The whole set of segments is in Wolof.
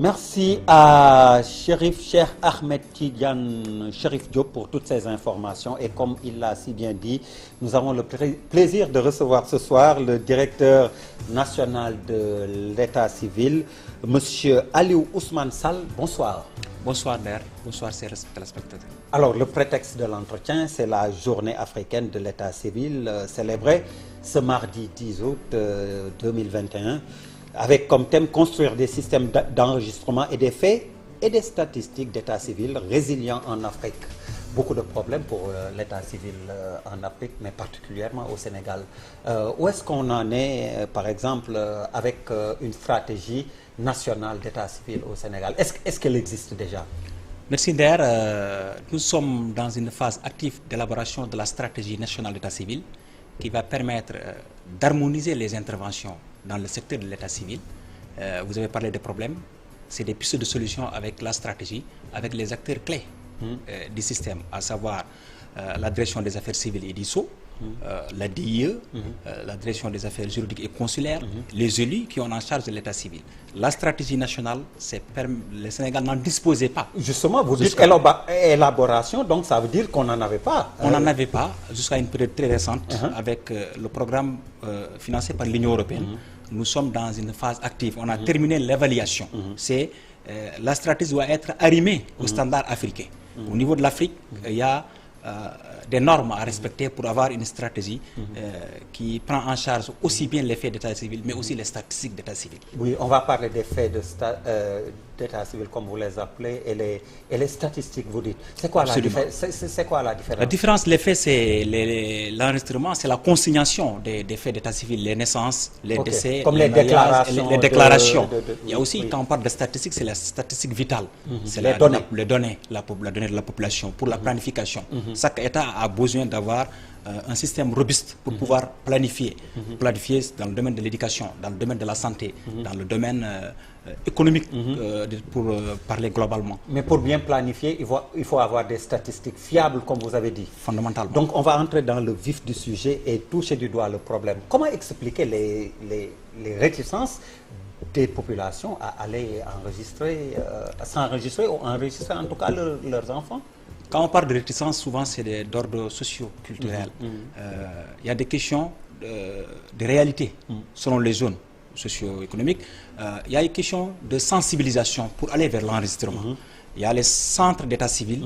Merci à Chérif Cheikh Ahmed Tidiane Chérif Diop pour toutes ces informations et comme il l'a si bien dit, nous avons le plaisir de recevoir ce soir le directeur national de l'état civil, Monsieur Aliou Ousmane Sall. Bonsoir. Bonsoir Nder, bonsoir chers téléspectateurs. Alors le prétexte de l'entretien, c'est la journée africaine de l'état civil célébrée ce mardi 10 août 2021. Avec comme thème construire des systèmes d'enregistrement et des faits et des statistiques d'état civil résilients en Afrique. Beaucoup de problèmes pour l'état civil en Afrique, mais particulièrement au Sénégal. Où est-ce qu'on en est, par exemple, avec une stratégie nationale d'état civil au Sénégal? Est-ce qu'elle existe déjà? Merci Nder. Nous sommes dans une phase active d'élaboration de la stratégie nationale d'état civil qui va permettre d'harmoniser les interventions dans le secteur de l'état civil. Vous avez parlé des problèmes, c'est des pistes de solutions avec la stratégie, avec les acteurs clés du système, à savoir la direction des affaires civiles et du sceau, la DIE, la direction des affaires juridiques et consulaires, les élus qui ont en charge de l'état civil. La stratégie nationale, le Sénégal n'en disposait pas. Justement, vous dites élaboration, donc ça veut dire qu'on n'en avait pas. On n'en avait pas jusqu'à une période très récente avec le programme financé par l'Union européenne. Nous sommes dans une phase active. On a terminé l'évaluation. La stratégie doit être arrimée aux standards africains. Au niveau de l'Afrique, il y a des normes à respecter pour avoir une stratégie qui prend en charge aussi bien les faits d'état civil, mais aussi les statistiques d'état civil. Oui, on va parler des faits d'état civil, comme vous les appelez, et les statistiques, vous dites. C'est quoi la différence? La différence, les faits, c'est l'enregistrement, c'est la consignation des faits d'état civil, les naissances, les décès, comme les déclarations. Il y a aussi, quand on parle de statistiques, c'est la statistique vitale. C'est les données de la population pour la planification. Chaque État a besoin d'avoir un système robuste pour pouvoir planifier. Planifier dans le domaine de l'éducation, dans le domaine de la santé, dans le domaine économique, pour parler globalement. Mais pour bien planifier, il faut avoir des statistiques fiables, comme vous avez dit. Fondamentalement. Donc on va entrer dans le vif du sujet et toucher du doigt le problème. Comment expliquer les réticences des populations à aller enregistrer, s'enregistrer ou enregistrer en tout cas leurs enfants? Quand on parle de réticence, souvent c'est d'ordre socio-culturel. Il y a des questions de réalité selon les zones socio-économiques. Il y a une question de sensibilisation pour aller vers l'enregistrement. Il y a les centres d'état civil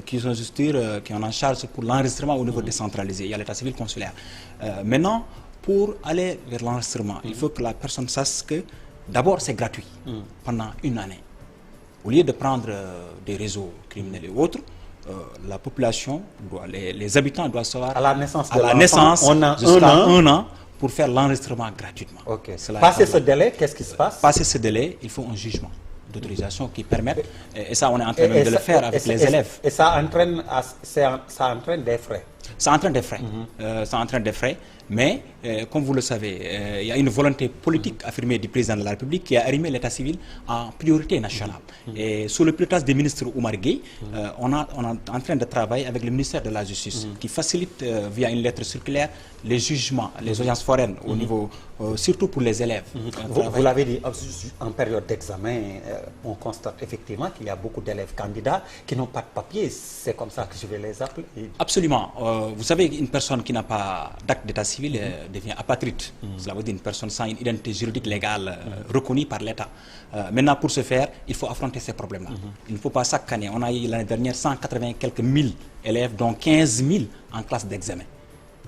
qui ont en charge pour l'enregistrement au niveau décentralisé. Il y a l'état civil consulaire. Maintenant, pour aller vers l'enregistrement, il faut que la personne sache que d'abord c'est gratuit pendant une année. Au lieu de prendre des réseaux criminels et autres, la population, les habitants doivent savoir à la naissance, on a jusqu'à un an pour faire l'enregistrement gratuitement. Passer ce délai, qu'est-ce qui se passe? Passer ce délai, il faut un jugement d'autorisation qui permette, et ça on est en train de le faire avec les élèves. Et ça entraîne des frais. Ça entraîne des frais. Ça entraîne des frais, mais comme vous le savez, il y a une volonté politique affirmée du président de la République qui a arrimé l'état civil en priorité nationale. Et sous le pilotage du ministre Oumar Gueye, on est en train de travailler avec le ministère de la Justice qui facilite via une lettre circulaire les jugements, les audiences foraines au niveau, surtout pour les élèves. Vous l'avez dit, en période d'examen, on constate effectivement qu'il y a beaucoup d'élèves candidats qui n'ont pas de papier. C'est comme ça que je vais les appeler. Absolument. Vous savez, une personne qui n'a pas d'acte d'état civil devient apatride. Cela veut dire une personne sans une identité juridique légale reconnue par l'État. Maintenant, pour ce faire, il faut affronter ces problèmes-là. Il ne faut pas chaque année. On a eu l'année dernière 180 quelques mille élèves, dont 15 000 en classe d'examen.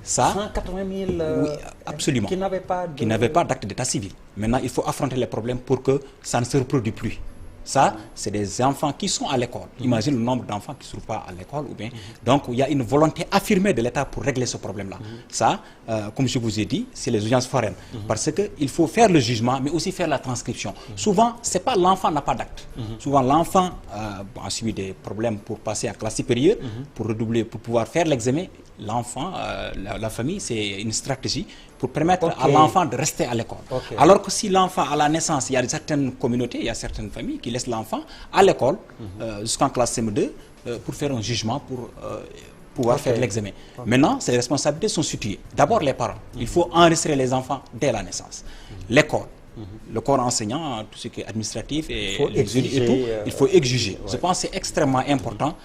Ça, 180 000 oui, absolument, qui n'avaient pas d'acte d'état civil. Maintenant, il faut affronter les problèmes pour que ça ne se reproduise plus. Ça, c'est des enfants qui sont à l'école. Imagine le nombre d'enfants qui ne sont pas à l'école. Donc, il y a une volonté affirmée de l'État pour régler ce problème-là. Ça, comme je vous ai dit, c'est les audiences foraines. Parce qu'il faut faire le jugement, mais aussi faire la transcription. Souvent, ce n'est pas l'enfant n'a pas d'acte. Souvent, l'enfant a subi des problèmes pour passer à classe supérieure, pour redoubler, pour pouvoir faire l'examen. L'enfant, la famille, c'est une stratégie pour permettre à l'enfant de rester à l'école. Alors que si l'enfant, à la naissance, il y a certaines communautés, il y a certaines familles qui laissent l'enfant à l'école jusqu'en classe CM2 pour faire un jugement, pour pouvoir faire l'examen. Maintenant, ces responsabilités sont situées. D'abord, les parents. Il faut enregistrer les enfants dès la naissance. L'école. Le corps enseignant, tout ce qui est administratif et exiger, et tout, il faut exiger. ouais. Je pense que c'est extrêmement important.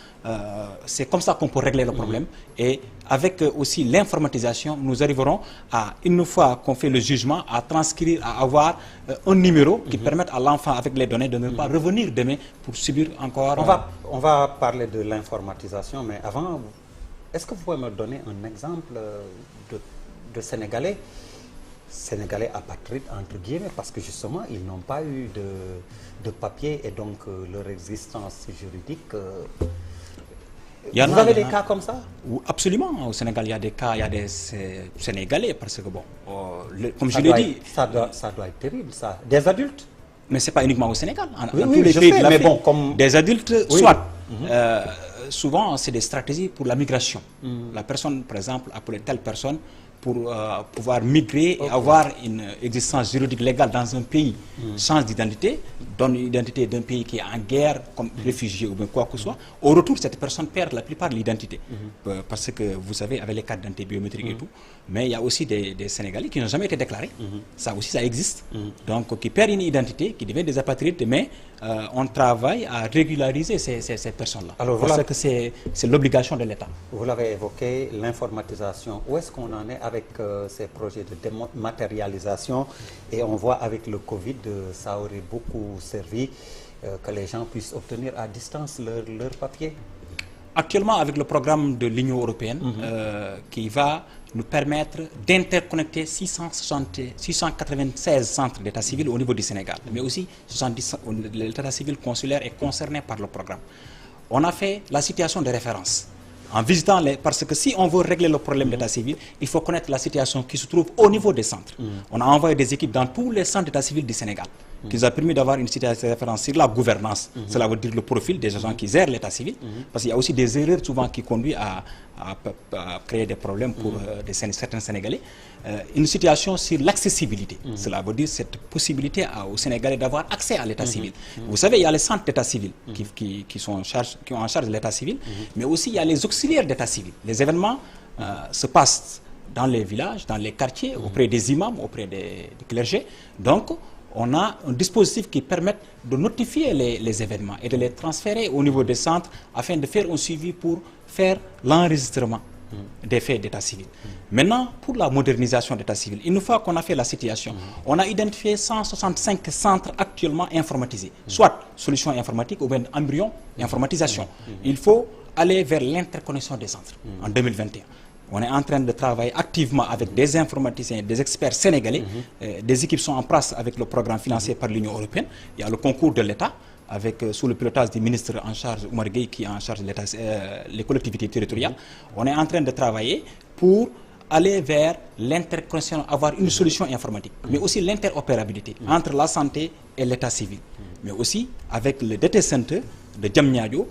C'est comme ça qu'on peut régler le problème. Et avec aussi l'informatisation, nous arriverons à, une fois qu'on fait le jugement, à transcrire, à avoir un numéro qui permette à l'enfant, avec les données, de ne pas revenir demain pour subir encore... On va parler de l'informatisation, mais avant, est-ce que vous pouvez me donner un exemple de Sénégalais apatrides, entre guillemets, parce que justement, ils n'ont pas eu de papier et donc leur existence juridique... Vous avez des cas comme ça? Absolument. Au Sénégal, il y a des cas, il y a des Sénégalais, parce que bon, comme je l'ai dit... Ça doit être terrible, ça. Des adultes? Mais ce n'est pas uniquement au Sénégal. Dans oui, tous les pays de l'Afrique, bon, comme... des adultes, soit... souvent, c'est des stratégies pour la migration. La personne, par exemple, appelait telle personne pour pouvoir migrer et avoir une existence juridique légale dans un pays, change d'identité, donne l'identité d'un pays qui est en guerre, comme réfugié ou bien quoi que ce soit. Au retour, cette personne perd la plupart de l'identité. Parce que, vous savez, avec les cartes d'identité biométriques et tout, mais il y a aussi des Sénégalais qui n'ont jamais été déclarés. Ça aussi, ça existe. Donc, qui perdent une identité, qui deviennent des apatrides, mais on travaille à régulariser ces personnes-là. Parce que c'est l'obligation de l'État. Vous l'avez évoqué, l'informatisation. Où est-ce qu'on en est avec ces projets de dématérialisation? Et on voit avec le Covid, ça aurait beaucoup servi que les gens puissent obtenir à distance leur papier. Actuellement, avec le programme de l'Union européenne, qui va nous permettre d'interconnecter 696 centres d'état civil au niveau du Sénégal, mais aussi l'état civil consulaire est concerné par le programme. On a fait la situation de référence en visitant parce que si on veut régler le problème d'état civil, il faut connaître la situation qui se trouve au niveau des centres. On a envoyé des équipes dans tous les centres d'état civil du Sénégal, qui nous a permis d'avoir une situation de référence sur la gouvernance. Cela veut dire le profil des agents qui gèrent l'état civil, parce qu'il y a aussi des erreurs souvent qui conduisent à créer des problèmes pour certains Sénégalais. Une situation sur l'accessibilité. Cela veut dire cette possibilité aux Sénégalais d'avoir accès à l'état civil. Vous savez, il y a les centres d'état civil qui ont en charge de l'état civil, mais aussi il y a les auxiliaires d'état civil. Les événements se passent dans les villages, dans les quartiers, auprès des imams, auprès des clergés. Donc, on a un dispositif qui permet de notifier les événements et de les transférer au niveau des centres afin de faire un suivi pour faire l'enregistrement des faits d'état civil. Maintenant, pour la modernisation d'état civil, une fois qu'on a fait la situation, on a identifié 165 centres actuellement informatisés, soit solution informatique ou bien embryon informatisation. Il faut aller vers l'interconnexion des centres en 2021. On est en train de travailler activement avec des informaticiens, des experts sénégalais. Des équipes sont en place avec le programme financé par l'Union européenne. Il y a le concours de l'État, sous le pilotage du ministre en charge, Oumar Gueye, qui est en charge de les collectivités territoriales. On est en train de travailler pour aller vers l'interconnexion, avoir une solution informatique, mais aussi l'interopérabilité entre la santé et l'état civil. Mais aussi avec le DT Center de Diamniadio,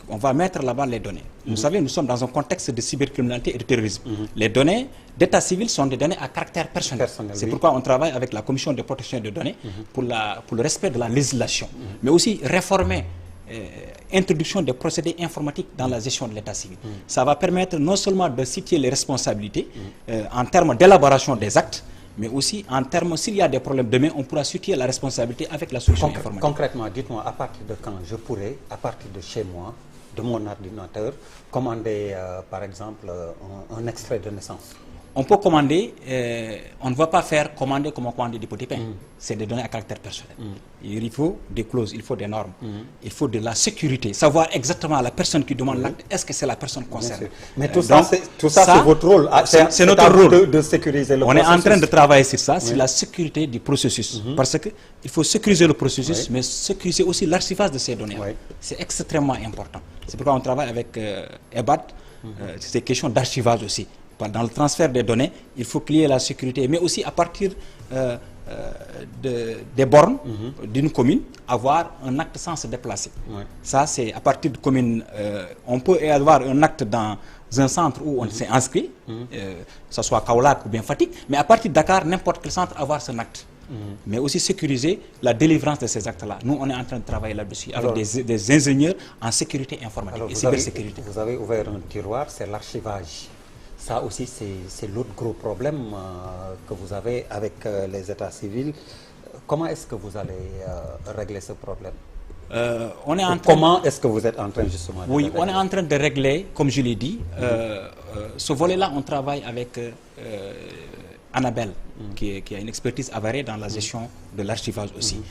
on va mettre là-bas les données. Vous savez, nous sommes dans un contexte de cybercriminalité et de terrorisme. Les données d'état civil sont des données à caractère personnel. C'est pourquoi on travaille avec la Commission de protection des données pour le respect de la législation. Mais aussi réformer, introduction des procédés informatiques dans la gestion de l'état civil. Ça va permettre non seulement de situer les responsabilités en termes d'élaboration des actes, mais aussi en termes, s'il y a des problèmes demain, on pourra situer la responsabilité avec la solution informatique. Concrètement, dites-moi, à partir de quand je pourrais, à partir de chez moi, de mon ordinateur, commander, par exemple, un extrait de naissance? On peut commander, on ne va pas faire commander comme on commande des petits pains. C'est des données à caractère personnel. Il faut des clauses, il faut des normes, il faut de la sécurité, savoir exactement la personne qui demande l'acte, est-ce que c'est la personne concernée. Mais tout ça, c'est votre rôle. C'est notre rôle de sécuriser le processus. On est en train de travailler sur ça, sur la sécurité du processus. Parce qu'il faut sécuriser le processus, mais sécuriser aussi l'archivage de ces données. C'est extrêmement important. C'est pourquoi on travaille avec EBAD, c'est question d'archivage aussi. Dans le transfert des données, il faut qu'il y ait la sécurité, mais aussi à partir des bornes d'une commune, avoir un acte sans se déplacer. Ça, c'est à partir de commune, on peut avoir un acte dans un centre où on s'est inscrit, que ce soit Kaolack ou bien Fatick, mais à partir de Dakar, n'importe quel centre, avoir son acte. Mais aussi sécuriser la délivrance de ces actes-là. Nous, on est en train de travailler là-dessus avec des ingénieurs en sécurité informatique et cybersécurité. Vous avez ouvert un tiroir, c'est l'archivage. Ça aussi, c'est l'autre gros problème que vous avez avec les états civils. Comment est-ce que vous allez régler ce problème? Comment est-ce que vous êtes en train justement de Oui, on est en train de régler, comme je l'ai dit, ce volet-là, on travaille avec Annabelle, qui a une expertise avérée dans la gestion de l'archivage aussi.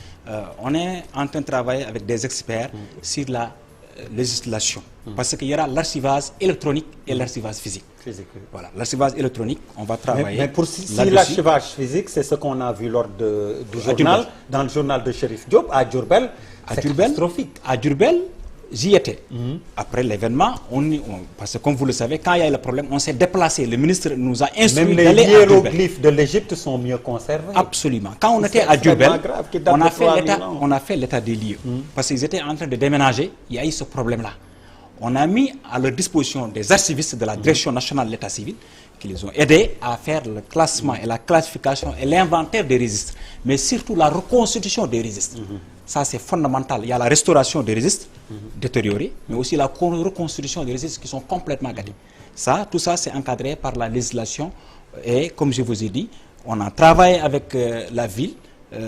On est en train de travailler avec des experts sur la législation, parce qu'il y aura l'archivage électronique et l'archivage physique. Voilà, l'archivage électronique, on va travailler. Mais pour si l'archivage physique, c'est ce qu'on a vu lors du journal, dans le journal de Chérif Diop, à Diourbel, c'est catastrophique. À Diourbel, j'y étais. Après l'événement, parce que comme vous le savez, quand il y a eu le problème, on s'est déplacé. Le ministre nous a instruit d'aller à Diourbel. Même les hiéroglyphes de l'Égypte sont mieux conservés. Absolument. Quand on était à Diourbel, on a fait l'état des lieux. Parce qu'ils étaient en train de déménager, il y a eu ce problème-là. On a mis à leur disposition des archivistes de la Direction nationale de l'État civil qui les ont aidés à faire le classement et la classification et l'inventaire des registres, mais surtout la reconstitution des registres. Ça, c'est fondamental. Il y a la restauration des registres détériorés, mais aussi la reconstitution des registres qui sont complètement gâtés. Ça, tout ça, c'est encadré par la législation. Et comme je vous ai dit, on a travaillé avec la ville,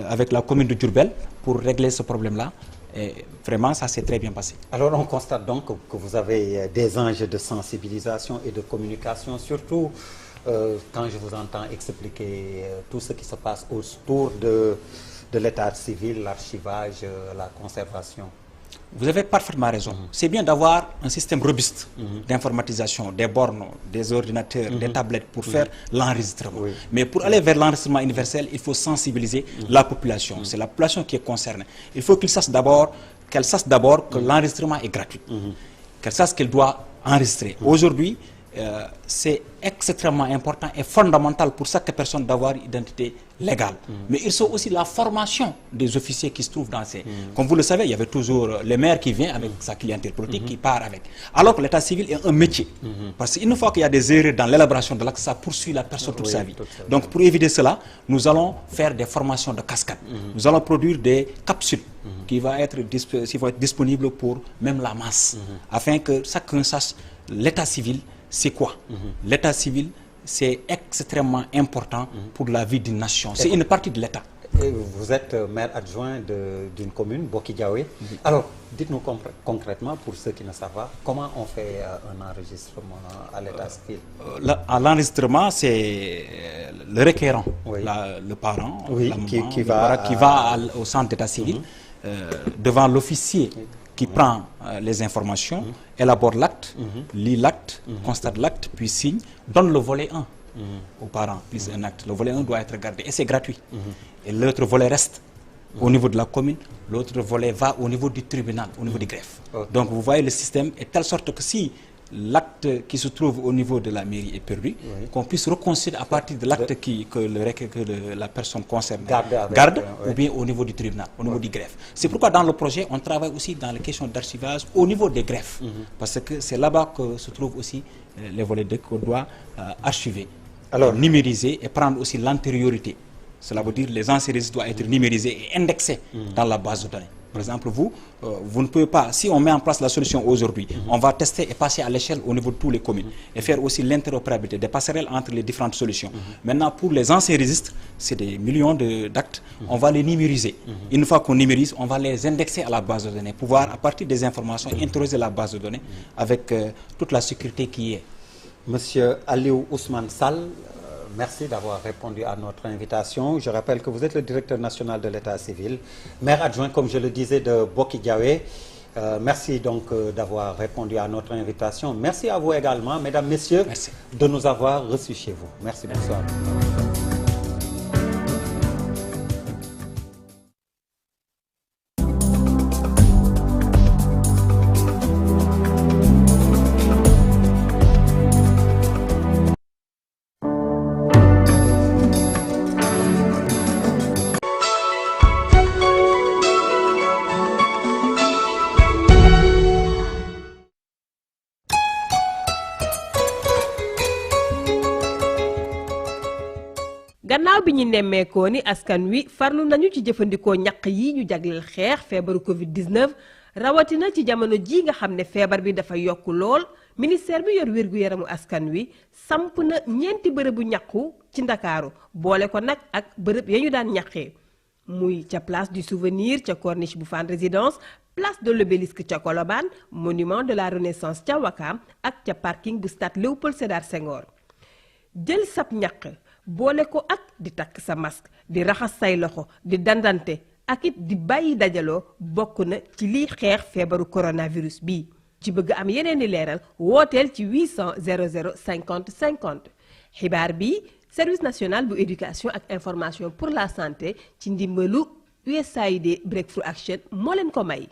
avec la commune de Diourbel pour régler ce problème-là. Et vraiment, ça s'est très bien passé. Alors, on constate donc que vous avez des enjeux de sensibilisation et de communication, surtout quand je vous entends expliquer tout ce qui se passe autour de l'état civil, l'archivage, la conservation. Vous avez parfaitement raison. C'est bien d'avoir un système robuste d'informatisation, des bornes, des ordinateurs, des tablettes pour faire l'enregistrement. Mais pour aller vers l'enregistrement universel, il faut sensibiliser la population. C'est la population qui est concernée. Il faut qu'elle sache d'abord que l'enregistrement est gratuit, qu'elle sache qu'elle doit enregistrer. Aujourd'hui, c'est extrêmement important et fondamental pour chaque personne d'avoir une identité légale. Mais il faut aussi la formation des officiers qui se trouvent dans ces... Comme vous le savez, il y avait toujours le maire qui vient avec sa clientèle politique, qui part avec. Alors que l'état civil est un métier. Parce qu'une fois qu'il y a des erreurs dans l'élaboration de l'acte, ça poursuit la personne toute sa vie. Donc pour éviter cela, nous allons faire des formations de cascade. Nous allons produire des capsules qui vont être disponibles pour même la masse, afin que chacun sache l'état civil. C'est quoi? L'état civil, c'est extrêmement important pour la vie d'une nation. C'est une partie de l'État. Vous êtes maire adjoint d'une commune, Boki-Diawé. Alors, dites-nous concrètement, pour ceux qui ne savent pas, comment on fait un enregistrement à l'état civil? À l'enregistrement, c'est le requérant, le parent, la maman, qui va au centre d'état civil, devant l'officier qui prend les informations, élabore l'acte, lit l'acte, constate l'acte, puis signe, donne le volet 1 aux parents, plus un acte. Le volet 1 doit être gardé et c'est gratuit. Et l'autre volet reste au niveau de la commune, l'autre volet va au niveau du tribunal, au niveau du greffe. Donc vous voyez, le système est de telle sorte que si l'acte qui se trouve au niveau de la mairie est perdu, qu'on puisse reconstruire à partir de l'acte que la personne concernée garde, ou bien au niveau du tribunal, au niveau du greffe. C'est pourquoi dans le projet, on travaille aussi dans les questions d'archivage au niveau des greffes, parce que c'est là-bas que se trouvent aussi les volets qu'on doit archiver, numériser et prendre aussi l'antériorité. Cela veut dire que les anciens registres doivent être numérisés et indexés dans la base de données. Par exemple, vous ne pouvez pas, si on met en place la solution aujourd'hui, on va tester et passer à l'échelle au niveau de toutes les communes et faire aussi l'interopérabilité, des passerelles entre les différentes solutions. Maintenant, pour les anciens registres, c'est des millions d'actes, on va les numériser. Une fois qu'on numérise, on va les indexer à la base de données, pouvoir, à partir des informations, interroger la base de données avec toute la sécurité qui est. Monsieur Aliou Ousmane Sall, merci d'avoir répondu à notre invitation. Je rappelle que vous êtes le directeur national de l'état civil, maire adjoint, comme je le disais, de Boki-Diawé. Merci donc d'avoir répondu à notre invitation. Merci à vous également, mesdames, messieurs, de nous avoir reçus chez vous. Merci, bonsoir. gannaaw bi ñu nemmeekoo ni askan wi farlu nañu ci jëfandikoo ñaq yi ñu jagleel xeex feebaru Covid-19 rawatina ci jamono ji nga xam ne feebar bi dafa yokk lool ministère bi yor wér-gu-yaramu askan wi samp na ñeenti bërëbu ñaqu ci Ndakaaru boole ko nag ak bërëb ya ñu daan ñaqee muy ca place du souvenir ca corniche bu Fann Résidence, place de l'Obélisque ca Colobane, monument de la Renaissance ca Ouakam ak ca parking bu stade Léopold Sédar Senghor. jël sab ñaq boole ko ak di takk sa masque di raxas say loxo di dandante ak it di bàyyi dajaloo bokk na ci liy xeex feebaru coronavirus bii. ci bëgg am yeneen i leeral wooteel ci 800 00 50 50 xibaar bi service national bu éducation ak information pour la santé ci ndimbalu USAID Breakthrough Action moo leen ko may.